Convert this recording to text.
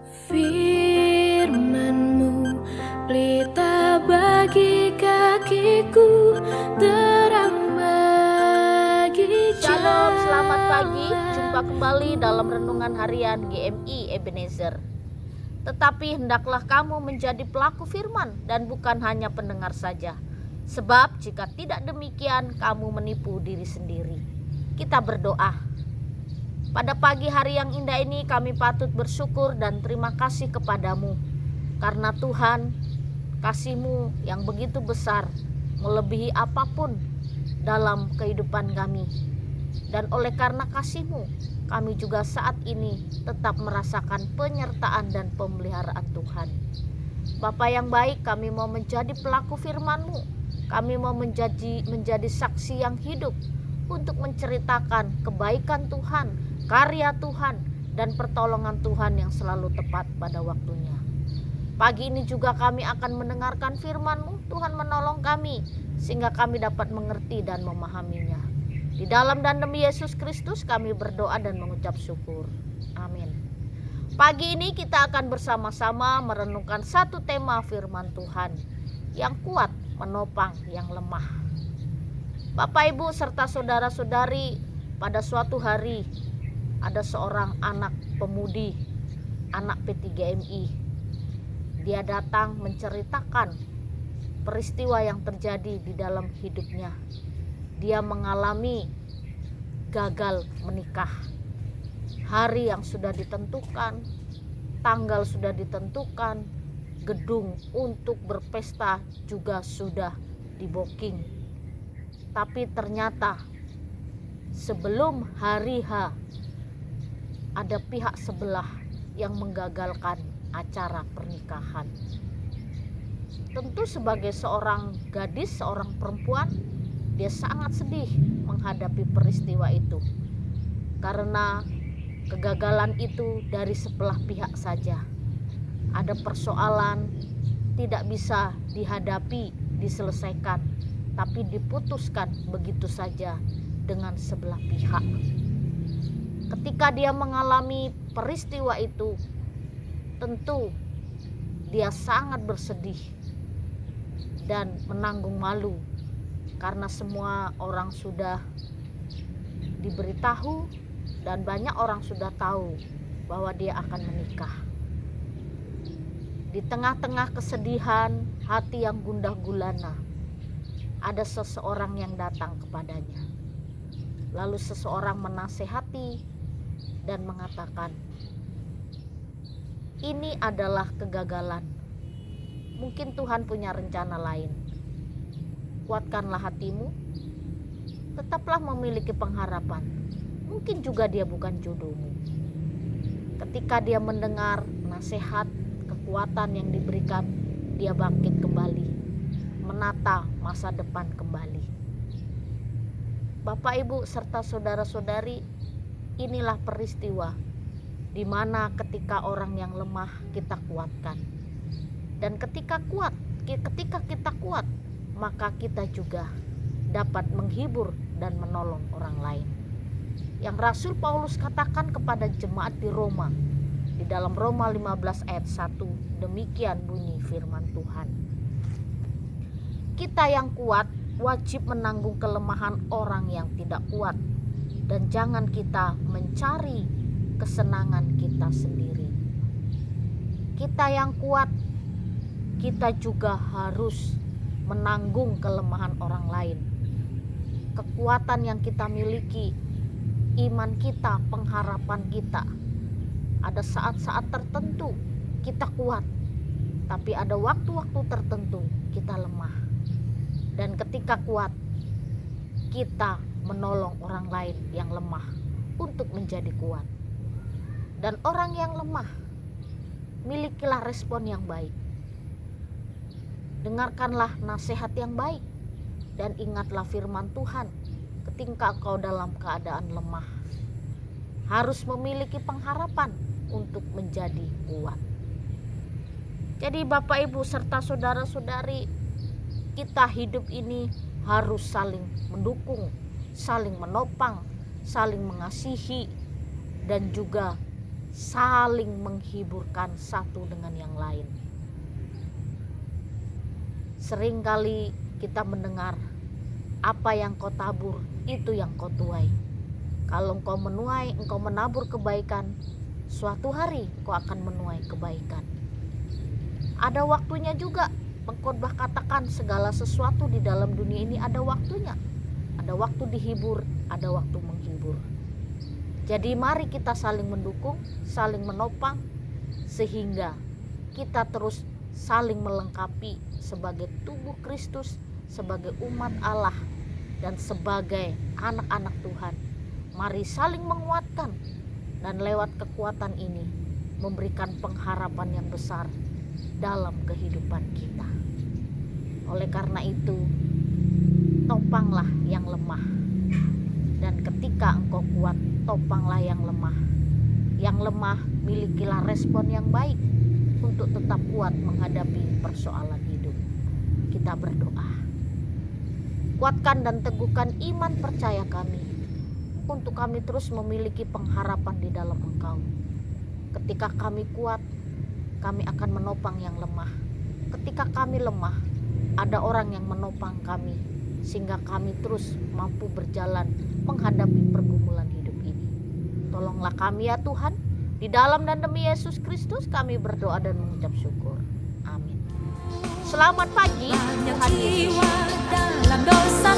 Firman-Mu pelita bagi kakiku, terang bagi jalan. Shalom, selamat pagi. Jumpa kembali dalam renungan harian GMI Ebenezer. Tetapi hendaklah kamu menjadi pelaku firman dan bukan hanya pendengar saja. Sebab jika tidak demikian, kamu menipu diri sendiri. Kita berdoa. Pada pagi hari yang indah ini kami patut bersyukur dan terima kasih kepadamu. Karena Tuhan, kasih-Mu yang begitu besar melebihi apapun dalam kehidupan kami. Dan oleh karena kasih-Mu, kami juga saat ini tetap merasakan penyertaan dan pemeliharaan Tuhan. Bapa yang baik, kami mau menjadi pelaku firman-Mu. Kami mau menjadi saksi yang hidup untuk menceritakan kebaikan Tuhan, karya Tuhan, dan pertolongan Tuhan yang selalu tepat pada waktunya. Pagi ini juga kami akan mendengarkan firman-Mu. Tuhan menolong kami sehingga kami dapat mengerti dan memahaminya. Di dalam dan demi Yesus Kristus kami berdoa dan mengucap syukur. Amin. Pagi ini kita akan bersama-sama merenungkan satu tema firman Tuhan, yang kuat menopang yang lemah. Bapak, Ibu, serta saudara-saudari, pada suatu hari ada seorang anak pemudi, anak P3MI. Dia datang menceritakan peristiwa yang terjadi di dalam hidupnya. Dia mengalami gagal menikah. Hari yang sudah ditentukan, tanggal sudah ditentukan, gedung untuk berpesta juga sudah di-booking. Tapi ternyata sebelum hari H ada pihak sebelah yang menggagalkan acara pernikahan. Tentu sebagai seorang gadis, seorang perempuan, dia sangat sedih menghadapi peristiwa itu. Karena kegagalan itu dari sebelah pihak saja. Ada persoalan tidak bisa dihadapi, diselesaikan, tapi diputuskan begitu saja dengan sebelah pihak. Ketika dia mengalami peristiwa itu, tentu dia sangat bersedih dan menanggung malu karena semua orang sudah diberitahu dan banyak orang sudah tahu bahwa dia akan menikah. Di tengah-tengah kesedihan, hati yang gundah gulana, ada seseorang yang datang kepadanya. Lalu seseorang menasehati dan mengatakan, ini adalah kegagalan. Mungkin Tuhan punya rencana lain. Kuatkanlah hatimu, tetaplah memiliki pengharapan. Mungkin juga dia bukan jodohmu. Ketika dia mendengar nasihat, kekuatan yang diberikan, dia bangkit kembali, menata masa depan kembali. Bapak, Ibu, serta saudara-saudari, inilah peristiwa di mana ketika orang yang lemah kita kuatkan. Dan ketika kita kuat, maka kita juga dapat menghibur dan menolong orang lain. Yang Rasul Paulus katakan kepada jemaat di Roma, di dalam Roma 15 ayat 1, demikian bunyi firman Tuhan. Kita yang kuat wajib menanggung kelemahan orang yang tidak kuat, dan jangan kita mencari kesenangan kita sendiri. Kita yang kuat, kita juga harus menanggung kelemahan orang lain. Kekuatan yang kita miliki, iman kita, pengharapan kita. Ada saat-saat tertentu kita kuat, tapi ada waktu-waktu tertentu kita lemah. Dan ketika kuat, kita menolong orang lain yang lemah untuk menjadi kuat. Dan orang yang lemah, milikilah respon yang baik. Dengarkanlah nasihat yang baik dan ingatlah firman Tuhan ketika kau dalam keadaan lemah. Harus memiliki pengharapan untuk menjadi kuat. Jadi Bapak, Ibu, serta saudara-saudari, kita hidup ini harus saling mendukung, saling menopang, saling mengasihi, dan juga saling menghiburkan satu dengan yang lain. Seringkali kita mendengar, apa yang kau tabur itu yang kau tuai. Kalau engkau menuai, engkau menabur kebaikan, suatu hari kau akan menuai kebaikan. Ada waktunya juga. Pengkhotbah katakan segala sesuatu di dalam dunia ini ada waktunya. Ada waktu dihibur, ada waktu menghibur. Jadi mari kita saling mendukung, saling menopang, sehingga kita terus saling melengkapi sebagai tubuh Kristus, sebagai umat Allah, dan sebagai anak-anak Tuhan. Mari saling menguatkan, dan lewat kekuatan ini memberikan pengharapan yang besar dalam kehidupan kita. Oleh karena itu, topanglah yang lemah, dan ketika engkau kuat, topanglah yang lemah. Yang lemah milikilah respon yang baik untuk tetap kuat menghadapi persoalan hidup. Kita berdoa, kuatkan dan teguhkan iman percaya kami, untuk kami terus memiliki pengharapan di dalam Engkau. Ketika kami kuat, kami akan menopang yang lemah. Ketika kami lemah, ada orang yang menopang kami, sehingga kami terus mampu berjalan menghadapi pergumulan hidup ini. Tolonglah kami ya Tuhan, di dalam dan demi Yesus Kristus kami berdoa dan mengucap syukur. Amin. Selamat pagi, Tuhan Yesus. Dalam dosa